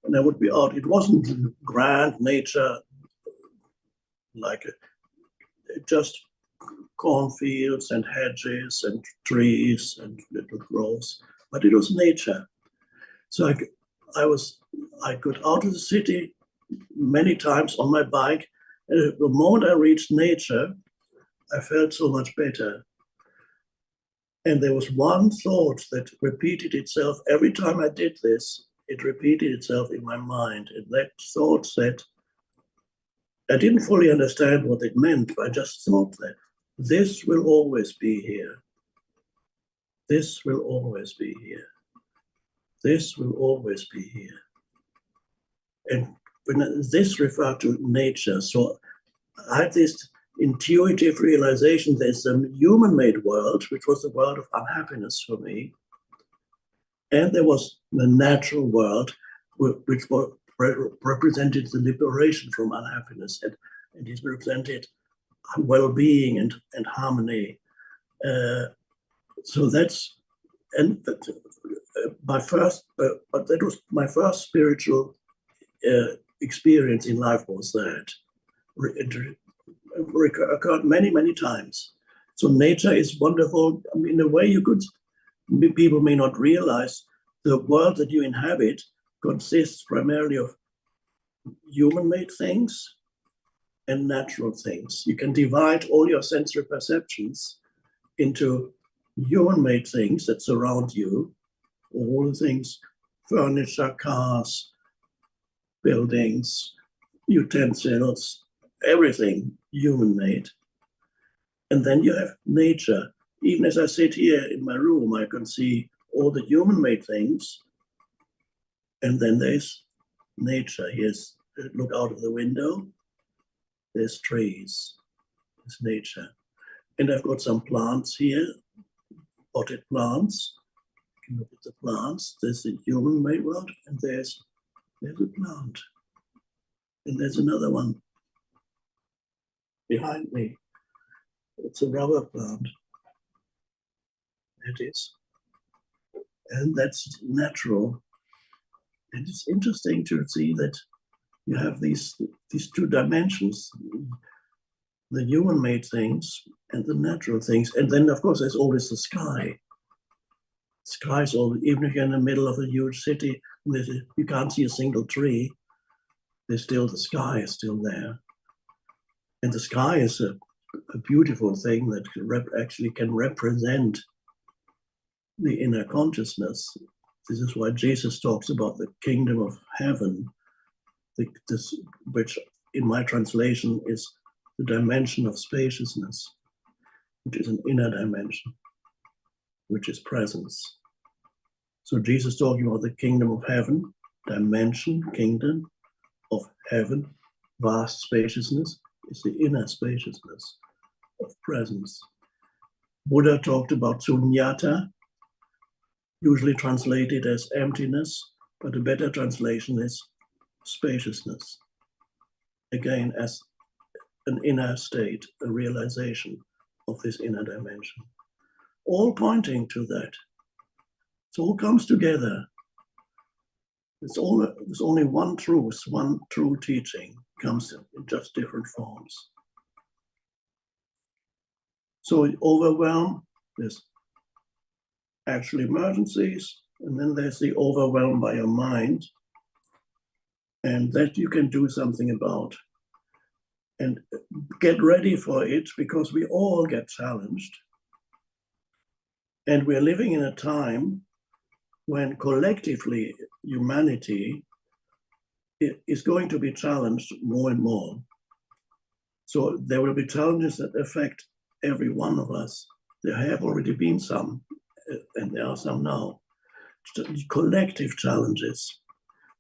S2: and I would be out. It wasn't grand nature, just cornfields and hedges and trees and little groves, but it was nature. So I got out of the city many times on my bike, and the moment I reached nature, I felt so much better. And there was one thought that repeated itself every time I did this. It repeated itself in my mind, and that thought said, I didn't fully understand what it meant, but I just thought that this will always be here. This will always be here. This will always be here. And when this referred to nature, so I had this intuitive realization there's a human-made world, which was the world of unhappiness for me. And there was the natural world, which represented the liberation from unhappiness, and it represented well-being and harmony. So that's, and but that was my first spiritual experience in life was that. It occurred many, many times. So nature is wonderful. I mean, in a way people may not realize the world that you inhabit consists primarily of human-made things and natural things. You can divide all your sensory perceptions into human-made things that surround you, all the things, furniture, cars, buildings, utensils, everything human-made. And then you have nature. Even as I sit here in my room, I can see all the human-made things. And then there's nature. Look out of the window. There's trees. There's nature. And I've got some plants here, potted plants. You can look at the plants. There's the human-made world, and there's a plant. And there's another one behind me. It's a rubber plant. It is. And that's natural. And it's interesting to see that you have these two dimensions, the human-made things and the natural things. And then, of course, there's always the sky. Sky's always, even if you're in the middle of a huge city, you can't see a single tree, the sky is still there. And the sky is a beautiful thing that actually can represent the inner consciousness. This is why Jesus talks about the kingdom of heaven, which in my translation is the dimension of spaciousness, which is an inner dimension, which is presence. So Jesus talking about the kingdom of heaven, dimension, kingdom of heaven, vast spaciousness, is the inner spaciousness of presence. Buddha talked about sunyata, usually translated as emptiness, but a better translation is spaciousness. Again, as an inner state, a realization of this inner dimension. All pointing to that. It all comes together. There's only one truth, one true teaching, comes in just different forms. So overwhelm, there's actual emergencies, and then there's the overwhelm by your mind, and that you can do something about. And get ready for it, because we all get challenged. And we're living in a time when collectively humanity is going to be challenged more and more. So there will be challenges that affect every one of us. There have already been some, and there are some now. Collective challenges.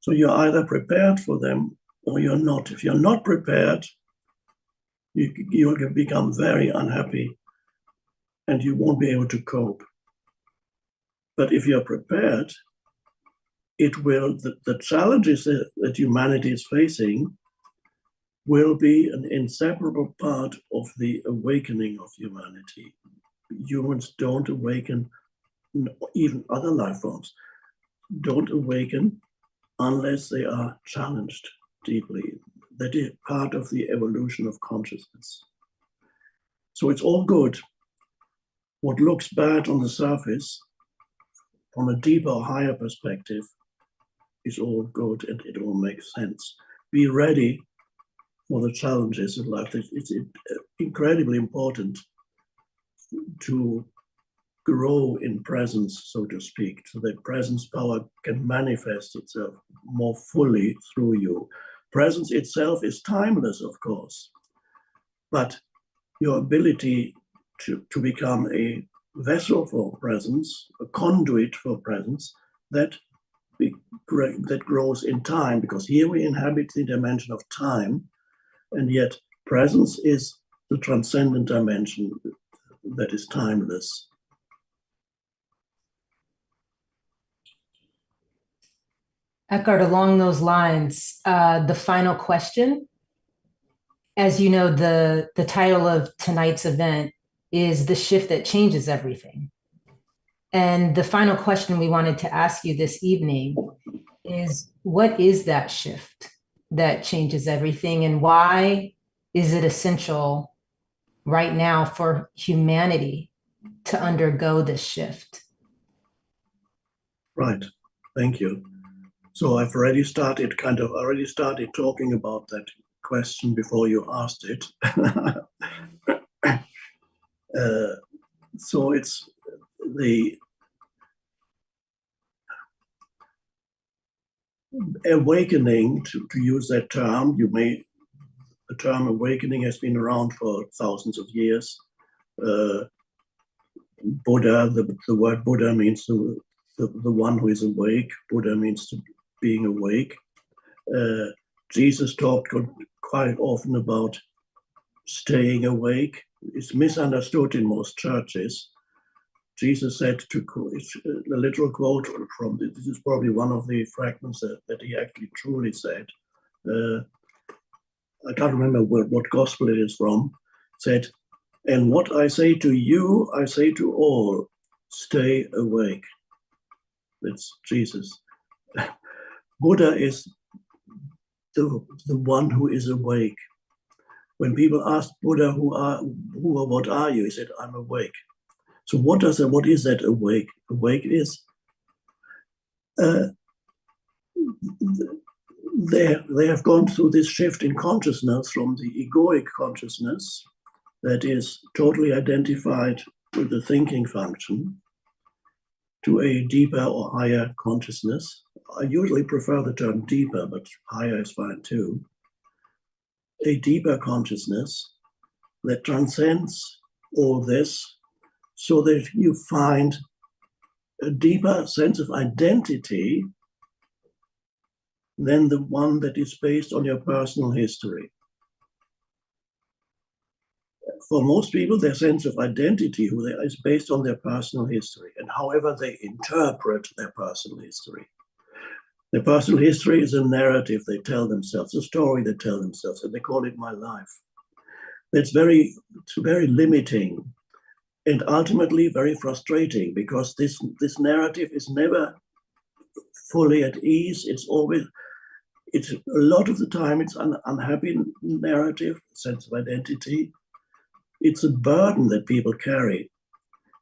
S2: So you're either prepared for them or you're not. If you're not prepared, you will become very unhappy and you won't be able to cope. But if you're prepared, the challenges that humanity is facing will be an inseparable part of the awakening of humanity. Humans don't awaken, even other life forms don't awaken unless they are challenged deeply. That is part of the evolution of consciousness. So it's all good. What looks bad on the surface, from a deeper or higher perspective, is all good and it all makes sense. Be ready for the challenges of life. It's incredibly important to grow in presence, so to speak, so that presence power can manifest itself more fully through you. Presence itself is timeless, of course, but your ability to become a vessel for presence, a conduit for presence, that grows in time, because here we inhabit the dimension of time, and yet presence is the transcendent dimension that is timeless.
S1: Eckhart, along those lines, the final question, as you know, the title of tonight's event is The Shift That Changes Everything. And the final question we wanted to ask you this evening is, what is that shift that changes everything, and why is it essential right now for humanity to undergo this shift?
S2: Right, thank you. So I've already started talking about that question before you asked it. So it's the awakening, to use that term. The term awakening has been around for thousands of years. Buddha, the word Buddha means the one who is awake. Buddha means being awake. Jesus talked quite often about staying awake. It's misunderstood in most churches. Jesus said it's a literal quote from this is probably one of the fragments that he actually truly said. I can't remember what gospel it is from. Said, "And what I say to you, I say to all, stay awake." That's Jesus. Buddha is the one who is awake. When people ask Buddha, what are you? He said, "I'm awake." So what is that awake? Awake is they have gone through this shift in consciousness from the egoic consciousness that is totally identified with the thinking function to a deeper or higher consciousness. I usually prefer the term deeper, but higher is fine too. A deeper consciousness that transcends all this, so that you find a deeper sense of identity than the one that is based on your personal history. For most people, their sense of identity, who they are, is based on their personal history and however they interpret their personal history. Their personal history is a narrative they tell themselves, a story they tell themselves, and they call it my life. It's very limiting and ultimately very frustrating, because this narrative is never fully at ease. It's a lot of the time, it's an unhappy narrative, sense of identity. It's a burden that people carry.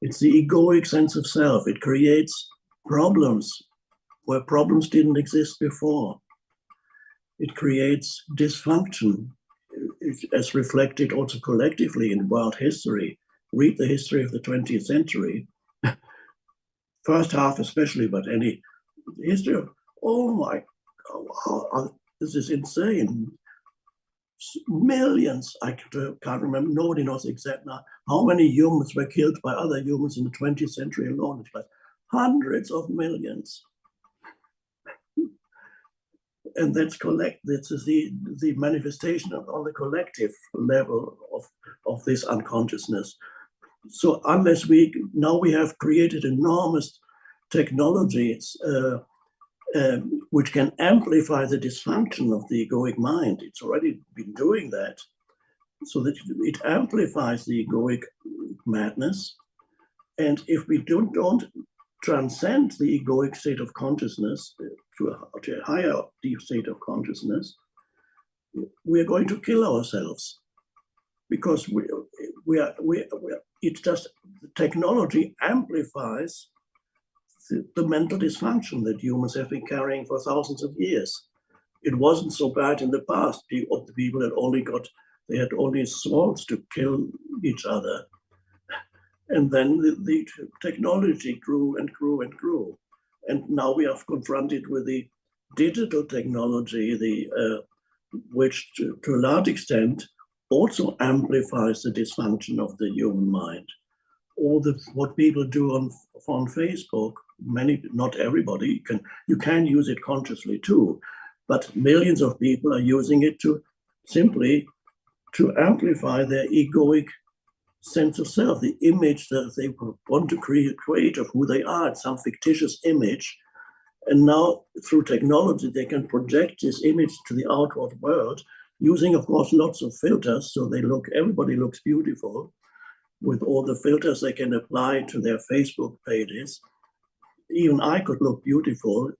S2: It's the egoic sense of self. It creates problems where problems didn't exist before. It creates dysfunction, as reflected also collectively in world history. Read the history of the 20th century, first half especially, but any history of, oh my God, this is insane. Millions, I can't remember, nobody knows exact now, how many humans were killed by other humans in the 20th century alone. It's like hundreds of millions. And that's this is the manifestation on the collective level of this unconsciousness. So unless we have created enormous technologies which can amplify the dysfunction of the egoic mind. It's already been doing that, so that it amplifies the egoic madness. And if we don't transcend the egoic state of consciousness to a higher deep state of consciousness, we're going to kill ourselves, because it's just technology amplifies the mental dysfunction that humans have been carrying for thousands of years. It wasn't so bad in the past. The people had only swords to kill each other. And then the technology grew and grew and grew. And now we are confronted with the digital technology, which to a large extent also amplifies the dysfunction of the human mind. All what people do on Facebook, not everybody you can use it consciously too, but millions of people are using it to simply to amplify their egoic sense of self, the image that they want to create of who they are, some fictitious image. And now through technology, they can project this image to the outward world using, of course, lots of filters. So everybody looks beautiful with all the filters they can apply to their Facebook pages. Even I could look beautiful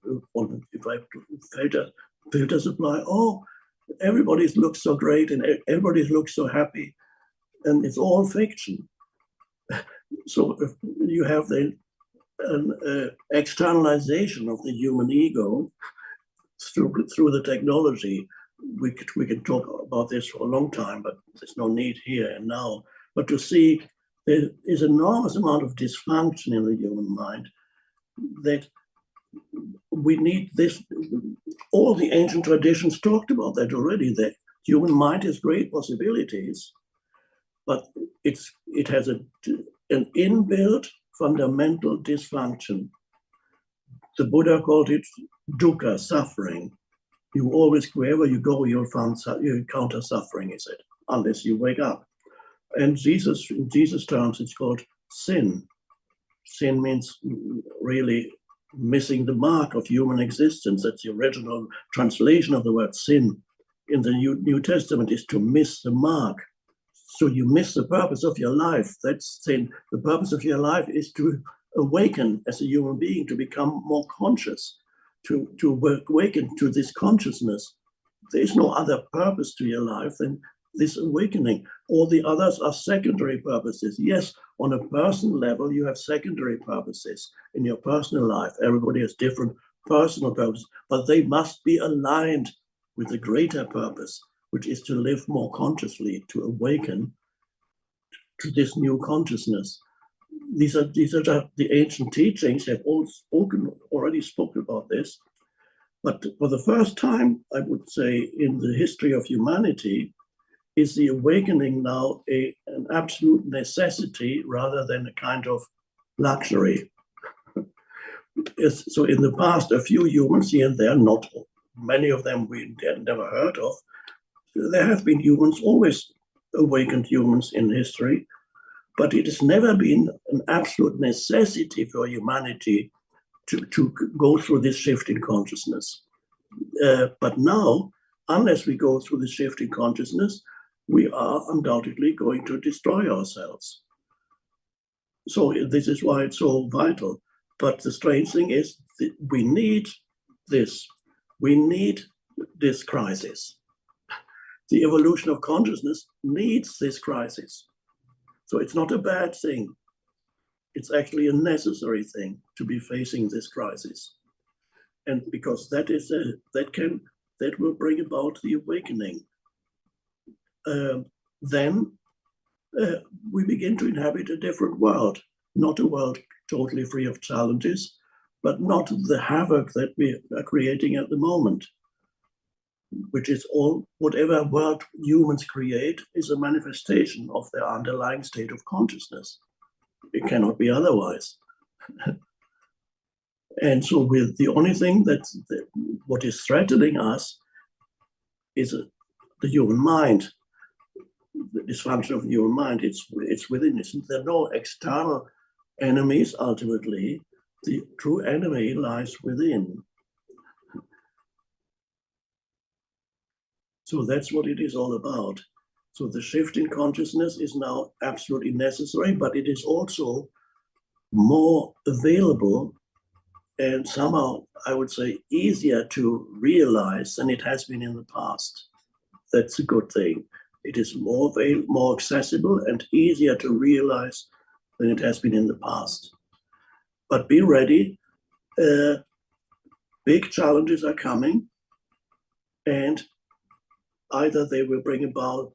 S2: if I filters apply. Oh, everybody looks so great and everybody looks so happy. And it's all fiction. So if you have an externalization of the human ego through the technology. We can talk about this for a long time, but there's no need here and now. But to see there is an enormous amount of dysfunction in the human mind, that we need this. All the ancient traditions talked about that already. The human mind has great possibilities, but it has an inbuilt fundamental dysfunction. The Buddha called it dukkha, suffering. You always, wherever you go, you encounter suffering, he said, unless you wake up. And in Jesus' terms, it's called sin. Sin means really missing the mark of human existence. That's the original translation of the word sin in the New Testament, is to miss the mark. So you miss the purpose of your life. That's sin. The purpose of your life is to awaken as a human being, to become more conscious, to awaken to this consciousness. There is no other purpose to your life than this awakening. All the others are secondary purposes. Yes, on a personal level, you have secondary purposes in your personal life. Everybody has different personal purposes, but they must be aligned with the greater purpose, which is to live more consciously, to awaken to this new consciousness. These are the ancient teachings have already spoken about this. But for the first time, I would say, in the history of humanity, is the awakening now an absolute necessity rather than a kind of luxury. So in the past, a few humans here and there, not many of them we had never heard of. There have been humans, always awakened humans in history, but it has never been an absolute necessity for humanity to go through this shift in consciousness. But now, unless we go through the shift in consciousness, we are undoubtedly going to destroy ourselves. So this is why it's so vital. But the strange thing is that we need this. We need this crisis. The evolution of consciousness needs this crisis. So it's not a bad thing. It's actually a necessary thing to be facing this crisis. And because that will bring about the awakening. Then we begin to inhabit a different world, not a world totally free of challenges, but not the havoc that we are creating at the moment, which is all, whatever world humans create is a manifestation of their underlying state of consciousness. It cannot be otherwise. And so with the only thing what is threatening us is the human mind, the dysfunction of the human mind. It's within us. There are no external enemies. Ultimately, the true enemy lies within. So that's what it is all about. So the shift in consciousness is now absolutely necessary, but it is also more available and somehow, I would say, easier to realize than it has been in the past. That's a good thing. It is more accessible and easier to realize than it has been in the past. But be ready. Big challenges are coming, and either they will bring about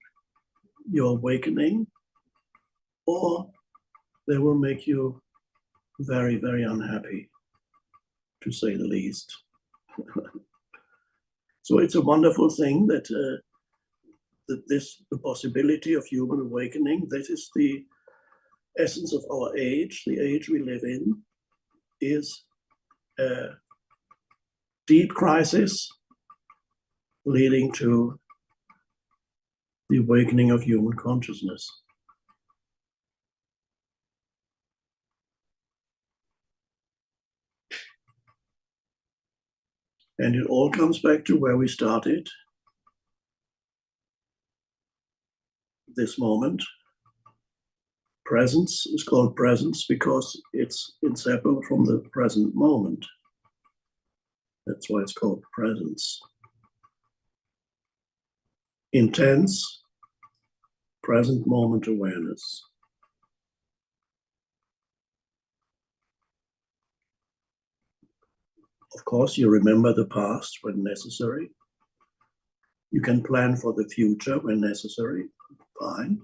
S2: your awakening, or they will make you very, very unhappy, to say the least. So it's a wonderful thing that the possibility of human awakening, this is the essence of our age. The age we live in is a deep crisis leading to the awakening of human consciousness. And it all comes back to where we started. This moment. Presence is called presence because it's inseparable from the present moment. That's why it's called presence. Intense, present moment awareness. Of course, you remember the past when necessary. You can plan for the future when necessary, fine.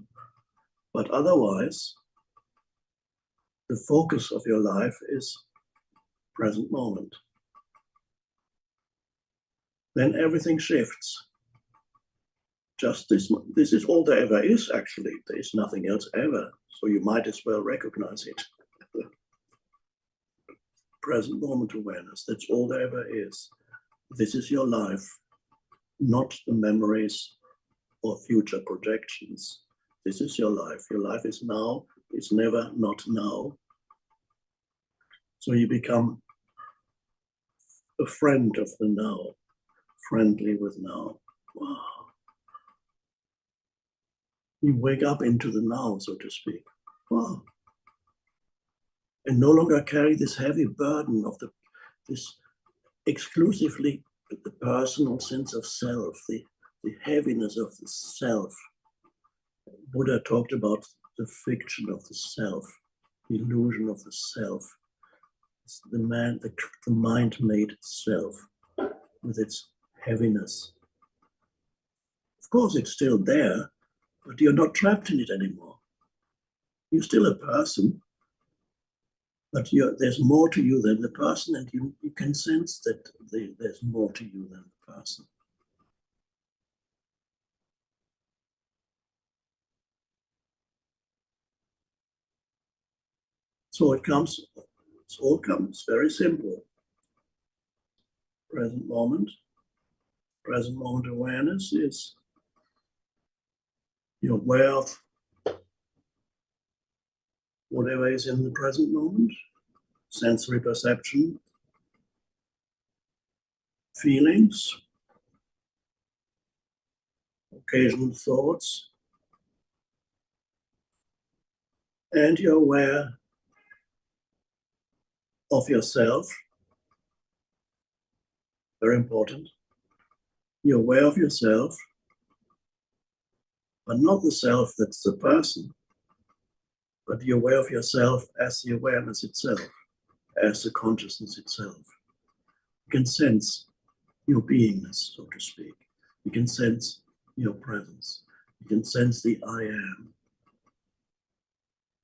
S2: But otherwise, the focus of your life is present moment. Then everything shifts. Just this is all there ever is, actually. There is nothing else ever. So you might as well recognize it. Present moment awareness, that's all there ever is. This is your life, not the memories or future projections. This is your life. Your life is now, it's never not now. So you become a friend of the now, friendly with now. Wow. You wake up into the now, so to speak. Wow. And no longer carry this heavy burden of this exclusively the personal sense of self, the heaviness of the self. Buddha talked about the fiction of the self, the illusion of the self. It's the mind-made self with its heaviness. Of course, it's still there, but you're not trapped in it anymore. You're still a person, but there's more to you than the person, and you can sense that there's more to you than the person. So it all comes very simple. Present moment, Present moment awareness is you're aware of whatever is in the present moment, sensory perception, feelings, occasional thoughts, and you're aware of yourself. Very important. You're aware of yourself, but not the self that's the person, but you're aware of yourself as the awareness itself, as the consciousness itself. You can sense your beingness, so to speak. You can sense your presence. You can sense the I am,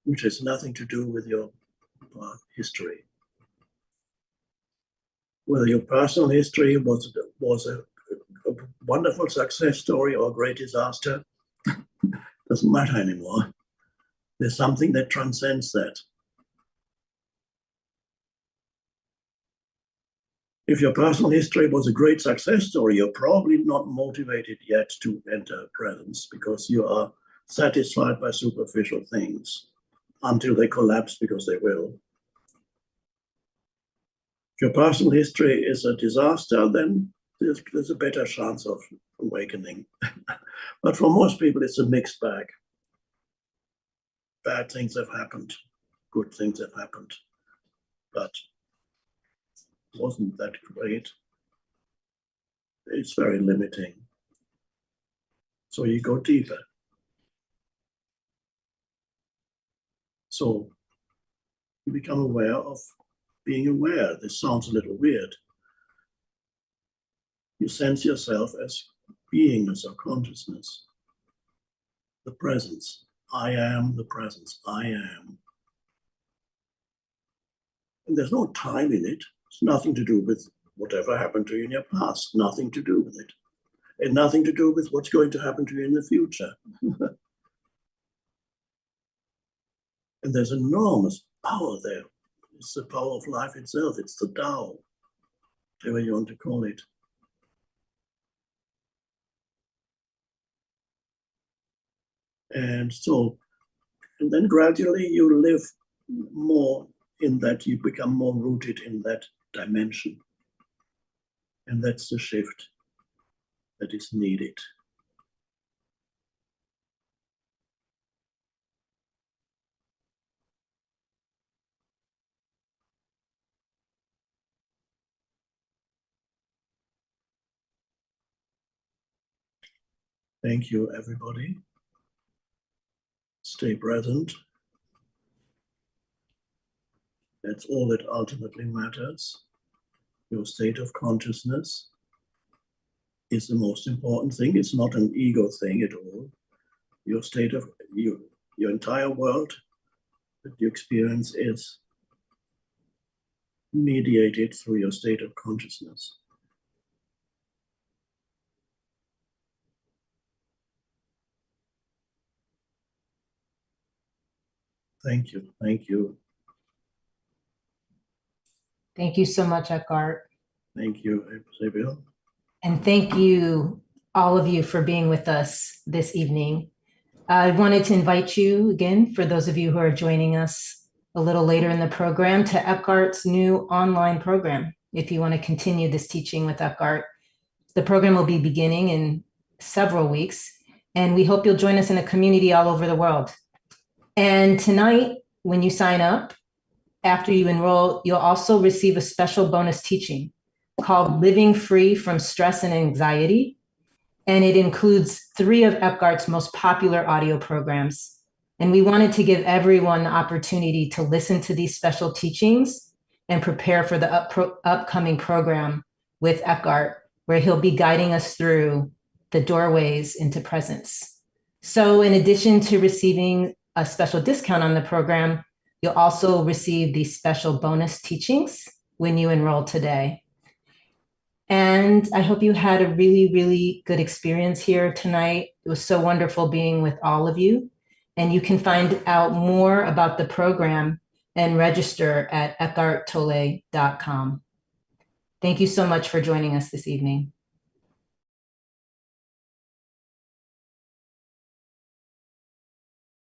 S2: which has nothing to do with your history. Whether your personal history was a wonderful success story or a great disaster, doesn't matter anymore. There's something that transcends that. If your personal history was a great success story, you're probably not motivated yet to enter presence because you are satisfied by superficial things until they collapse, because they will. If your personal history is a disaster, then there's a better chance of awakening. But for most people, it's a mixed bag. Bad things have happened, good things have happened, but wasn't that great. It's very limiting. So you go deeper. So you become aware of being aware. This sounds a little weird. You sense yourself as beingness or consciousness, the presence. I am the presence. I am. And there's no time in it. It's nothing to do with whatever happened to you in your past. Nothing to do with it. And nothing to do with what's going to happen to you in the future. And there's enormous power there. It's the power of life itself. It's the Tao, whatever you want to call it. And then gradually you live more in that, you become more rooted in that dimension. And that's the shift that is needed. Thank you, everybody. Stay present. That's all that ultimately matters. Your state of consciousness is the most important thing. It's not an ego thing at all. Your state of, your entire world that you experience is mediated through your state of consciousness. Thank you. Thank you.
S1: Thank you so much, Eckhart.
S2: Thank you, Samuel.
S1: And thank you, all of you, for being with us this evening. I wanted to invite you again, for those of you who are joining us a little later in the program, to Eckhart's new online program. If you want to continue this teaching with Eckhart, the program will be beginning in several weeks, and we hope you'll join us in a community all over the world. And tonight, when you sign up, after you enroll, you'll also receive a special bonus teaching called Living Free from Stress and Anxiety. And it includes 3 of Eckhart's most popular audio programs. And we wanted to give everyone the opportunity to listen to these special teachings and prepare for the upcoming program with Eckhart, where he'll be guiding us through the doorways into presence. So in addition to receiving a special discount on the program, you'll also receive these special bonus teachings when you enroll today. And I hope you had a really, really good experience here tonight. It was so wonderful being with all of you. And you can find out more about the program and register at eckharttolle.com. Thank you so much for joining us this evening.